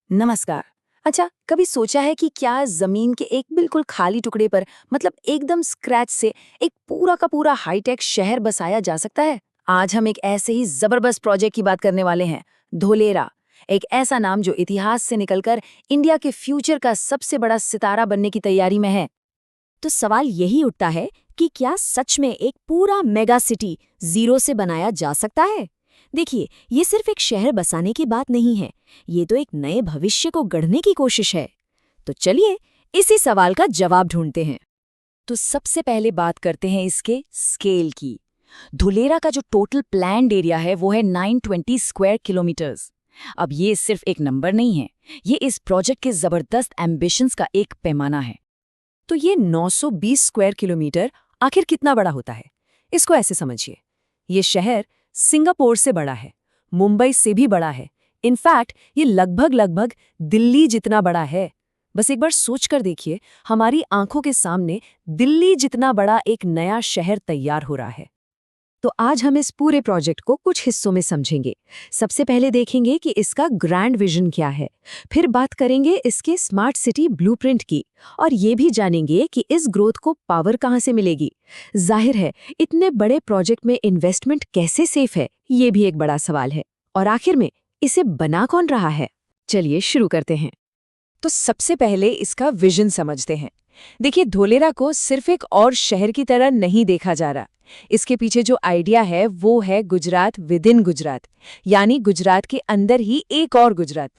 नमस्कार। अच्छा, कभी सोचा है कि क्या जमीन के एक बिल्कुल खाली टुकड़े पर मतलब एकदम स्क्रैच से एक पूरा का पूरा हाईटेक शहर बसाया जा सकता है? आज हम एक ऐसे ही जबरदस्त प्रोजेक्ट की बात करने वाले हैं। धोलेरा, एक ऐसा नाम जो इतिहास से निकलकर इंडिया के फ्यूचर का सबसे बड़ा सितारा बनने की तैयारी में है। तो सवाल यही उठता है कि क्या सच में एक पूरा मेगा सिटी जीरो से बनाया जा सकता है। देखिए, ये सिर्फ एक शहर बसाने की बात नहीं है, ये तो एक नए भविष्य को गढ़ने की कोशिश है। तो चलिए इसी सवाल का जवाब ढूंढते हैं। तो सबसे पहले बात करते हैं इसके स्केल की। धुलेरा का जो टोटल प्लैन्ड एरिया है वो है 920 स्क्वायर किलोमीटर्स। अब ये सिर्फ एक नंबर नहीं है, ये इस प्रोजेक्ट के जबरदस्त एम्बिशंस का एक पैमाना है। तो ये 920 स्क्वायर किलोमीटर आखिर कितना बड़ा होता है? इसको ऐसे समझिए, ये शहर सिंगापुर से बड़ा है, मुंबई से भी बड़ा है। इनफैक्ट ये लगभग लगभग दिल्ली जितना बड़ा है। बस एक बार सोच कर देखिए, हमारी आंखों के सामने दिल्ली जितना बड़ा एक नया शहर तैयार हो रहा है। तो आज हम इस पूरे प्रोजेक्ट को कुछ हिस्सों में समझेंगे। सबसे पहले देखेंगे कि इसका ग्रैंड विजन क्या है, फिर बात करेंगे इसके स्मार्ट सिटी ब्लूप्रिंट की, और ये भी जानेंगे कि इस ग्रोथ को पावर कहाँ से मिलेगी। जाहिर है, इतने बड़े प्रोजेक्ट में इन्वेस्टमेंट कैसे सेफ है, ये भी एक बड़ा सवाल है। और आखिर में इसे बना कौन रहा है? चलिए शुरू करते हैं। तो सबसे पहले इसका विजन समझते हैं। देखिए, धोलेरा को सिर्फ एक और शहर की तरह नहीं देखा जा रहा। इसके पीछे जो आइडिया है वो है गुजरात विद इन गुजरात, यानी गुजरात के अंदर ही एक और गुजरात।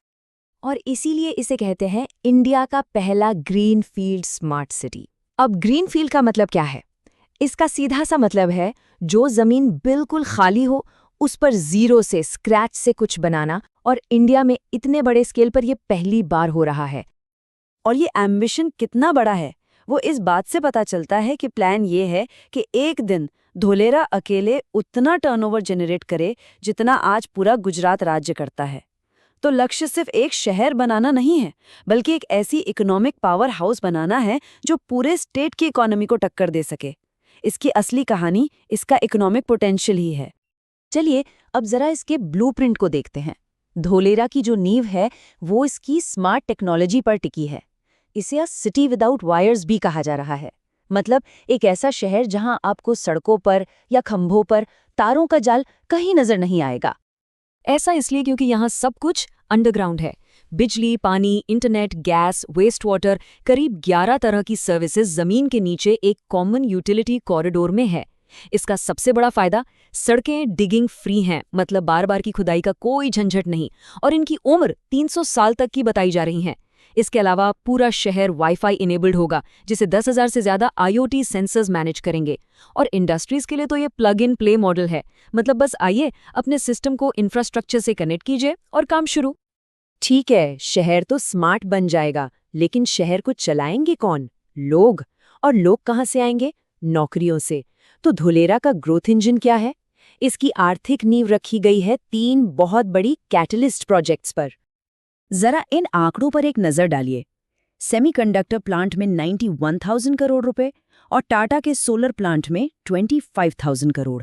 और इसीलिए इसे कहते हैं इंडिया का पहला ग्रीन फील्ड स्मार्ट सिटी। अब ग्रीन फील्ड का मतलब क्या है? इसका सीधा सा मतलब है जो जमीन बिल्कुल खाली हो उस पर जीरो से स्क्रैच से कुछ बनाना, और इंडिया में इतने बड़े स्केल पर यह पहली बार हो रहा है। और ये एम्बिशन कितना बड़ा है वो इस बात से पता चलता है कि प्लान ये है कि एक दिन धोलेरा अकेले उतना टर्नओवर जनरेट करे जितना आज पूरा गुजरात राज्य करता है। तो लक्ष्य सिर्फ एक शहर बनाना नहीं है, बल्कि एक ऐसी इकोनॉमिक पावर हाउस बनाना है जो पूरे स्टेट की इकोनॉमी को टक्कर दे सके। इसकी असली कहानी इसका इकोनॉमिक पोटेंशियल ही है। चलिए अब जरा इसके ब्लूप्रिंट को देखते हैं। धोलेरा की जो नींव है वो इसकी स्मार्ट टेक्नोलॉजी पर टिकी है। इसे सिटी विदाउट वायर्स भी कहा जा रहा है। मतलब एक ऐसा शहर जहां आपको सड़कों पर या खंभों पर तारों का जाल कहीं नजर नहीं आएगा। ऐसा इसलिए क्योंकि यहाँ सब कुछ अंडरग्राउंड है। बिजली, पानी, इंटरनेट, गैस, वेस्ट वाटर, करीब 11 तरह की सर्विसेज जमीन के नीचे एक कॉमन यूटिलिटी कॉरिडोर में है। इसका सबसे बड़ा फायदा, सड़कें डिगिंग फ्री हैं, मतलब बार बार की खुदाई का कोई झंझट नहीं, और इनकी उम्र 300 साल तक की बताई जा रही है। इसके अलावा पूरा शहर वाईफाई इनेबल्ड होगा, जिसे 10,000 से ज्यादा IoT सेंसर्स मैनेज करेंगे। और इंडस्ट्रीज के लिए तो ये प्लग इन प्ले मॉडल है, मतलब बस आइए अपने सिस्टम को इंफ्रास्ट्रक्चर से कनेक्ट कीजिए और काम शुरू। ठीक है, शहर तो स्मार्ट बन जाएगा, लेकिन शहर को चलाएंगे कौन? लोग। और लोग कहाँ से आएंगे? नौकरियों से। तो धुलेरा का ग्रोथ इंजन क्या है? इसकी आर्थिक नींव रखी गई है 3 बहुत बड़ी कैटलिस्ट प्रोजेक्ट्स पर। जरा इन आंकड़ों पर एक नजर डालिए। सेमीकंडक्टर प्लांट में 91,000 करोड़ रुपए और टाटा के सोलर प्लांट में 25,000 करोड़।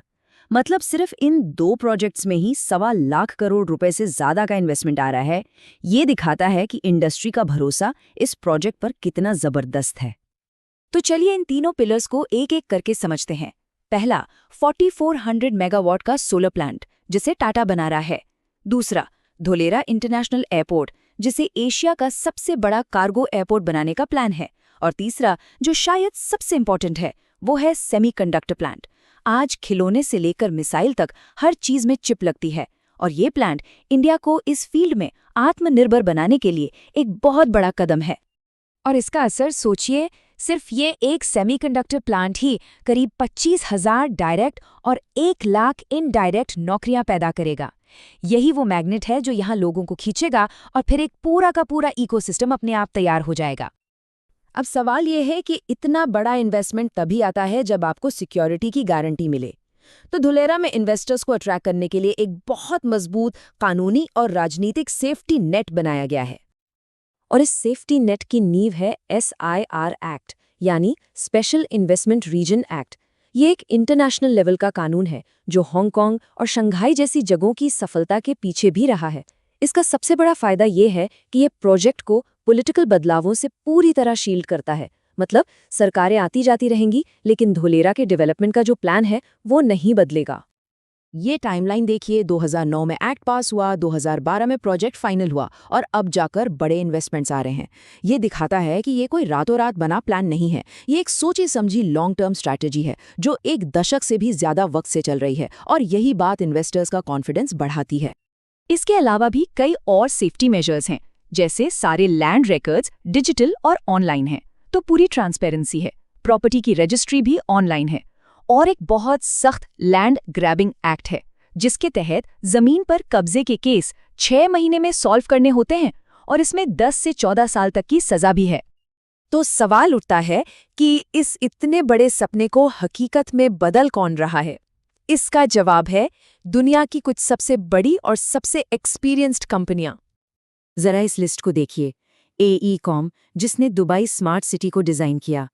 मतलब सिर्फ इन 2 प्रोजेक्ट्स में ही 1.25 करोड़ रुपए से ज्यादा का इन्वेस्टमेंट आ रहा है। ये दिखाता है कि इंडस्ट्री का भरोसा इस प्रोजेक्ट पर कितना जबरदस्त है। तो चलिए इन तीनों पिलर्स को एक एक करके समझते हैं। पहला, 4400 मेगावाट का सोलर प्लांट जिसे टाटा बना रहा है। दूसरा, धोलेरा इंटरनेशनल एयरपोर्ट, जिसे एशिया का सबसे बड़ा कार्गो एयरपोर्ट बनाने का प्लान है। और तीसरा, जो शायद सबसे इंपॉर्टेंट है, वो है सेमीकंडक्टर प्लांट। आज खिलौने से लेकर मिसाइल तक हर चीज में चिप लगती है, और ये प्लांट इंडिया को इस फील्ड में आत्मनिर्भर बनाने के लिए एक बहुत बड़ा कदम है। और इसका असर सोचिए, सिर्फ ये एक सेमीकंडक्टर प्लांट ही करीब 25,000 डायरेक्ट और 1 लाख इनडायरेक्ट नौकरियां पैदा करेगा। यही वो मैग्नेट है जो यहाँ लोगों को खींचेगा, और फिर एक पूरा का पूरा इकोसिस्टम अपने आप तैयार हो जाएगा। अब सवाल ये है कि इतना बड़ा इन्वेस्टमेंट तभी आता है जब आपको सिक्योरिटी की गारंटी मिले। तो धुलेरा में इन्वेस्टर्स को अट्रैक्ट करने के लिए एक बहुत मजबूत कानूनी और राजनीतिक सेफ्टी नेट बनाया गया है। और इस सेफ्टी नेट की नींव है SIR एक्ट, यानी स्पेशल इन्वेस्टमेंट रीजन एक्ट। ये एक इंटरनेशनल लेवल का कानून है जो हांगकांग और शंघाई जैसी जगहों की सफलता के पीछे भी रहा है। इसका सबसे बड़ा फायदा ये है कि ये प्रोजेक्ट को पॉलिटिकल बदलावों से पूरी तरह शील्ड करता है। मतलब सरकारें आती जाती रहेंगी, लेकिन धोलेरा के डेवलपमेंट का जो प्लान है वो नहीं बदलेगा। ये टाइमलाइन देखिए, 2009 में एक्ट पास हुआ, 2012 में प्रोजेक्ट फाइनल हुआ और अब जाकर बड़े इन्वेस्टमेंट्स आ रहे हैं। ये दिखाता है कि ये कोई रातों रात बना प्लान नहीं है। ये एक सोची समझी लॉन्ग टर्म स्ट्रैटेजी है जो एक दशक से भी ज्यादा वक्त से चल रही है, और यही बात इन्वेस्टर्स का कॉन्फिडेंस बढ़ाती है। इसके अलावा भी कई और सेफ्टी मेजर्स हैं, जैसे सारे लैंड रिकॉर्ड्स डिजिटल और ऑनलाइन हैं, तो पूरी ट्रांसपेरेंसी है। प्रॉपर्टी की रजिस्ट्री भी ऑनलाइन है, और एक बहुत सख्त लैंड ग्रैबिंग एक्ट है, जिसके तहत जमीन पर कब्जे के केस 6 महीने में सॉल्व करने होते हैं, और इसमें 10 से 14 साल तक की सजा भी है। तो सवाल उठता है कि इस इतने बड़े सपने को हकीकत में बदल कौन रहा है? इसका जवाब है दुनिया की कुछ सबसे बड़ी और सबसे एक्सपीरियंस्ड कंपनियां। जरा इस लिस्ट को देखिए। AECOM, जिसने दुबई स्मार्ट सिटी को डिजाइन किया,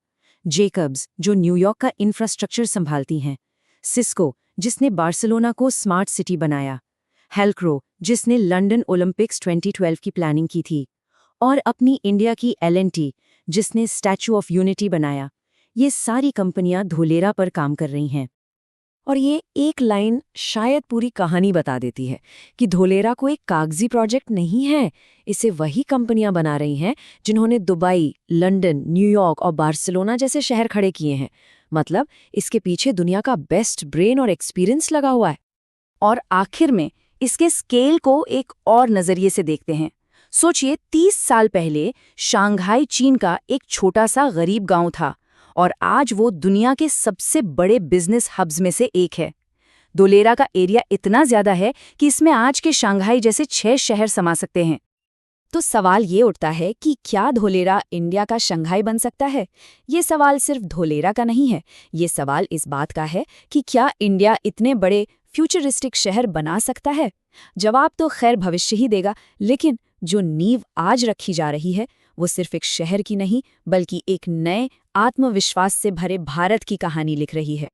जेकब्स, जो न्यूयॉर्क का इंफ्रास्ट्रक्चर संभालती हैं, सिस्को, जिसने बार्सिलोना को स्मार्ट सिटी बनाया, हेल्क्रो, जिसने लंदन ओलंपिक्स 2012 की प्लानिंग की थी, और अपनी इंडिया की L&T, जिसने स्टैचू ऑफ यूनिटी बनाया। ये सारी कंपनियां धोलेरा पर काम कर रही हैं। और ये एक लाइन शायद पूरी कहानी बता देती है कि धोलेरा को एक कागजी प्रोजेक्ट नहीं है, इसे वही कंपनियां बना रही हैं जिन्होंने दुबई, लंदन, न्यूयॉर्क और बार्सिलोना जैसे शहर खड़े किए हैं। मतलब इसके पीछे दुनिया का बेस्ट ब्रेन और एक्सपीरियंस लगा हुआ है। और आखिर में इसके स्केल को एक और नजरिए से देखते हैं। सोचिए, 30 साल पहले शंघाई चीन का एक छोटा सा गरीब गांव था, और आज वो दुनिया के सबसे बड़े बिजनेस हब्स में से एक है। धोलेरा का एरिया इतना ज्यादा है कि इसमें आज के शंघाई जैसे 6 शहर समा सकते हैं। तो सवाल ये उठता है कि क्या धोलेरा इंडिया का शंघाई बन सकता है? ये सवाल सिर्फ धोलेरा का नहीं है, ये सवाल इस बात का है कि क्या इंडिया इतने बड़े फ्यूचरिस्टिक शहर बना सकता है? जवाब तो खैर भविष्य ही देगा, लेकिन जो नींव आज रखी जा रही है वो सिर्फ एक शहर की नहीं, बल्कि एक नए आत्मविश्वास से भरे भारत की कहानी लिख रही है।